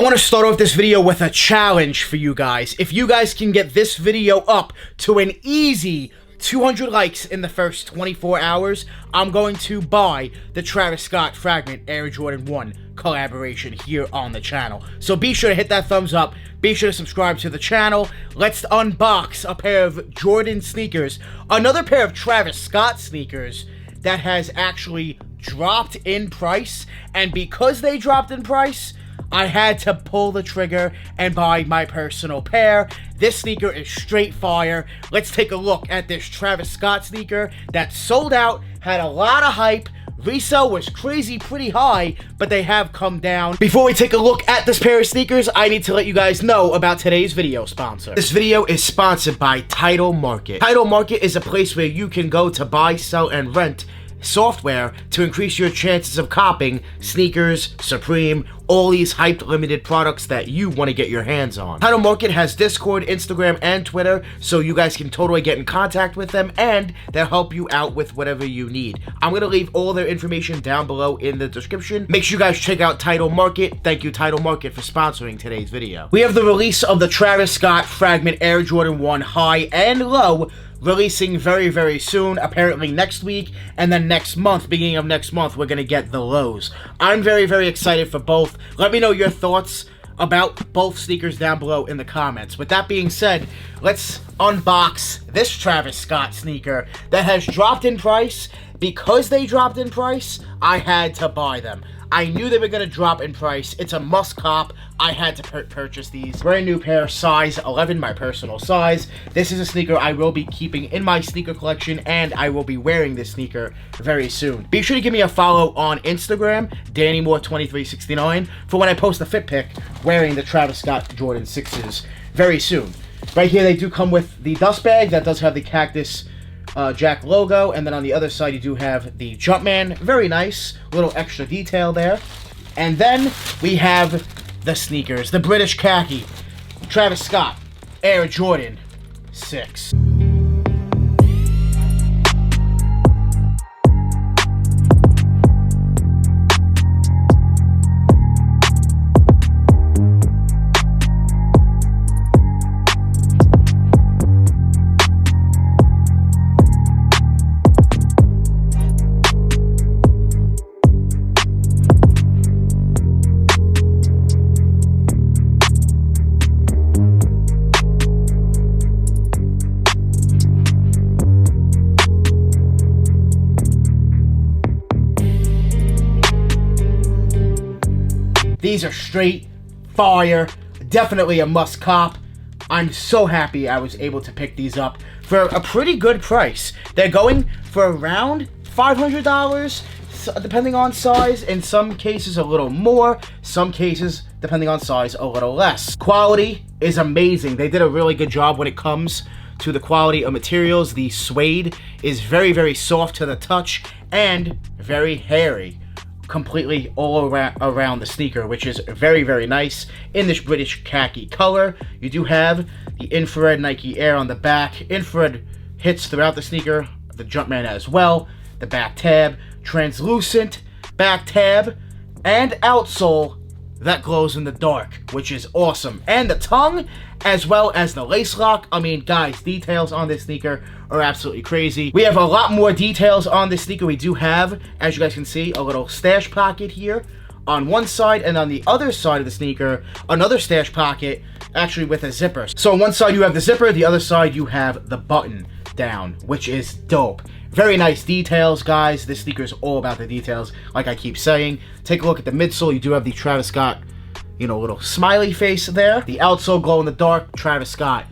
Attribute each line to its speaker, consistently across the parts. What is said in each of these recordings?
Speaker 1: I want to start off this video with a challenge for you guys. If you guys can get this video up to an easy 200 likes in the first 24 hours, I'm going to buy the Travis Scott Fragment Air Jordan 1 collaboration here on the channel. So be sure to hit that thumbs up. Be sure to subscribe to the channel. Let's unbox a pair of Jordan sneakers. Another pair of Travis Scott sneakers that has actually dropped in price. And because they dropped in price, I had to pull the trigger and buy my personal pair. This sneaker is straight fire. Let's take a look at this Travis Scott sneaker that sold out, had a lot of hype. Resale was crazy pretty high, but they have come down. Before we take a look at this pair of sneakers, I need to let you guys know about today's video sponsor. This video is sponsored by Tidal Market. Tidal Market is a place where you can go to buy, sell, and rent software to increase your chances of copping sneakers, Supreme, all these hyped limited products that you want to get your hands on. Tidal Market has Discord, Instagram, and Twitter, so you guys can totally get in contact with them and they'll help you out with whatever you need. I'm going to leave all their information down below in the description. Make sure you guys check out Tidal Market. Thank you, Tidal Market, for sponsoring today's video. We have the release of the Travis Scott Fragment Air Jordan 1 High and Low, releasing very soon, apparently next week, and then next month, beginning of next month, we're gonna get the lows. I'm very excited for both. Let me know your thoughts about both sneakers down below in the comments. With that being said, let's unbox this Travis Scott sneaker that has dropped in price. Because they dropped in price, I had to buy them. I knew they were going to drop in price. It's a must cop. I had to purchase these. Brand new pair, size 11, my personal size. This is a sneaker I will be keeping in my sneaker collection, and I will be wearing this sneaker very soon. Be sure to give me a follow on Instagram, DannyMoore2369, for when I post a fit pic wearing the Travis Scott Jordan 6s very soon. Right here, they do come with the dust bag that does have the Cactus Jack logo, and then on the other side you do have the Jumpman. Very nice little extra detail there. And then we have the sneakers, the British khaki Travis Scott Air Jordan 6. These are straight fire, definitely a must cop. I'm so happy I was able to pick these up for a pretty good price. They're going for around $500, depending on size. In some cases a little more, some cases, depending on size, a little less. Quality is amazing. They did a really good job when it comes to the quality of materials. The suede is very soft to the touch and very hairy. Completely all around the sneaker, which is very nice in this British khaki color. You do have the infrared Nike Air on the back. Infrared hits throughout the sneaker, the Jumpman as well. The back tab, translucent back tab, and outsole that glows in the dark, which is awesome. And the tongue, as well as the lace lock. I mean, guys, details on this sneaker are absolutely crazy. We have a lot more details on this sneaker. We do have, as you guys can see, a little stash pocket here on one side, and on the other side of the sneaker, another stash pocket, actually with a zipper. So on one side you have the zipper, the other side you have the button down, which is dope. Very nice details, guys. This sneaker is all about the details, like I keep saying. Take a look at the midsole. You do have the Travis Scott, little smiley face there. The outsole glow in the dark, Travis Scott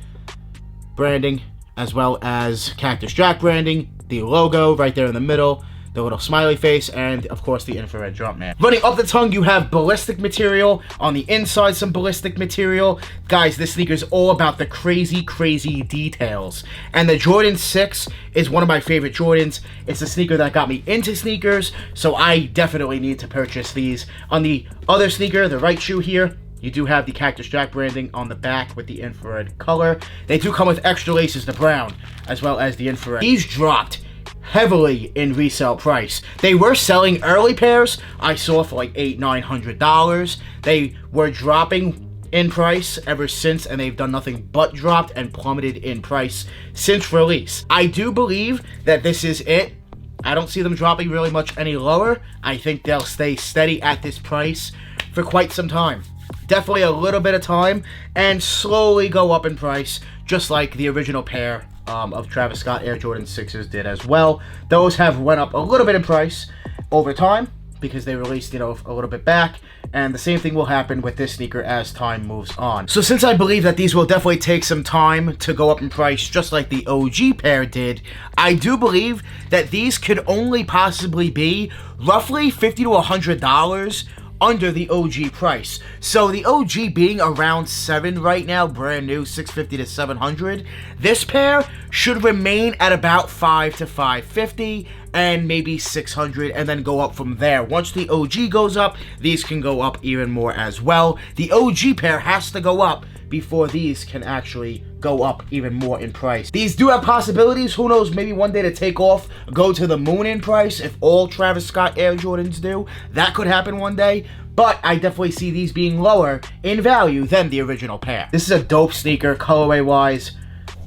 Speaker 1: branding, as well as Cactus Jack branding. The logo right there in the middle, the little smiley face, and of course the infrared Jumpman. Running up the tongue, you have ballistic material. On the inside, some ballistic material. Guys, this sneaker is all about the crazy details. And the Jordan 6 is one of my favorite Jordans. It's the sneaker that got me into sneakers, so I definitely need to purchase these. On the other sneaker, the right shoe here, you do have the Cactus Jack branding on the back with the infrared color. They do come with extra laces, the brown, as well as the infrared. These dropped heavily in resale price. They were selling early pairs I saw for like $800-900. They were dropping in price ever since, and they've done nothing but dropped and plummeted in price since release. I do believe that this is it. I don't see them dropping really much any lower. I think they'll stay steady at this price for quite some time. Definitely a little bit of time, and slowly go up in price, just like the original pair of Travis Scott Air Jordan 6s did as well. Those have went up a little bit in price over time because they released, a little bit back, and the same thing will happen with this sneaker as time moves on. So since I believe that these will definitely take some time to go up in price just like the OG pair did, I do believe that these could only possibly be roughly $50 to $100 under the OG price. So the OG being around $7 right now, brand new, $650 to $700. This pair should remain at about $5 to $550 and maybe $600, and then go up from there. Once the OG goes up, these can go up even more as well. The OG pair has to go up before these can actually go up even more in price. These do have possibilities, who knows, maybe one day to take off, go to the moon in price if all Travis Scott Air Jordans do. That could happen one day, but I definitely see these being lower in value than the original pair. This is a dope sneaker, colorway wise,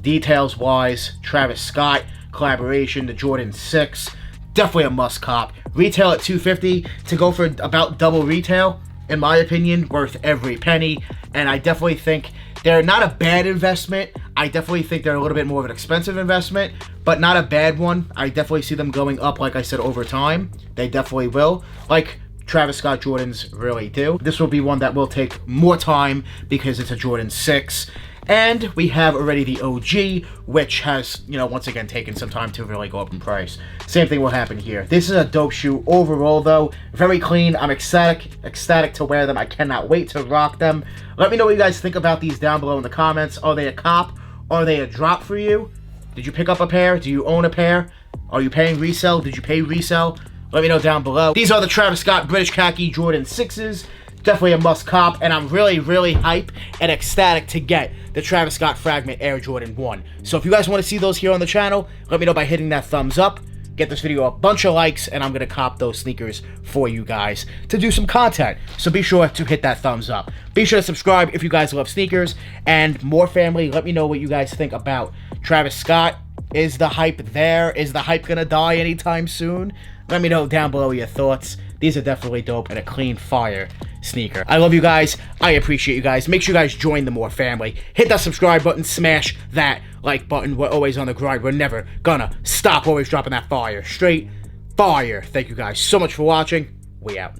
Speaker 1: details wise, Travis Scott collaboration, the Jordan 6, definitely a must cop. Retail at $250, to go for about double retail, in my opinion, worth every penny. And I definitely think they're not a bad investment. I definitely think they're a little bit more of an expensive investment, but not a bad one. I definitely see them going up, like I said, over time. They definitely will, like Travis Scott Jordans really do. This will be one that will take more time because it's a Jordan 6. And we have already the OG, which has, once again taken some time to really go up in price. Same thing will happen here. This is a dope shoe overall, though. Very clean. I'm ecstatic to wear them. I cannot wait to rock them. Let me know what you guys think about these down below in the comments. Are they a cop? Are they a drop for you? Did you pick up a pair? Do you own a pair? Are you paying resale? Did you pay resale? Let me know down below. These are the Travis Scott British Khaki Jordan 6s. Definitely a must cop, and I'm really, really hype and ecstatic to get the Travis Scott Fragment Air Jordan 1. So if you guys want to see those here on the channel, let me know by hitting that thumbs up. Get this video a bunch of likes, and I'm going to cop those sneakers for you guys to do some content. So be sure to hit that thumbs up. Be sure to subscribe if you guys love sneakers. And more family, let me know what you guys think about Travis Scott. Is the hype there? Is the hype going to die anytime soon? Let me know down below your thoughts. These are definitely dope and a clean fire sneaker. I love you guys. I appreciate you guys. Make sure you guys join the More family. Hit that subscribe button. Smash that like button. We're always on the grind. We're never gonna stop. Always dropping that fire. Straight fire. Thank you guys so much for watching. We out.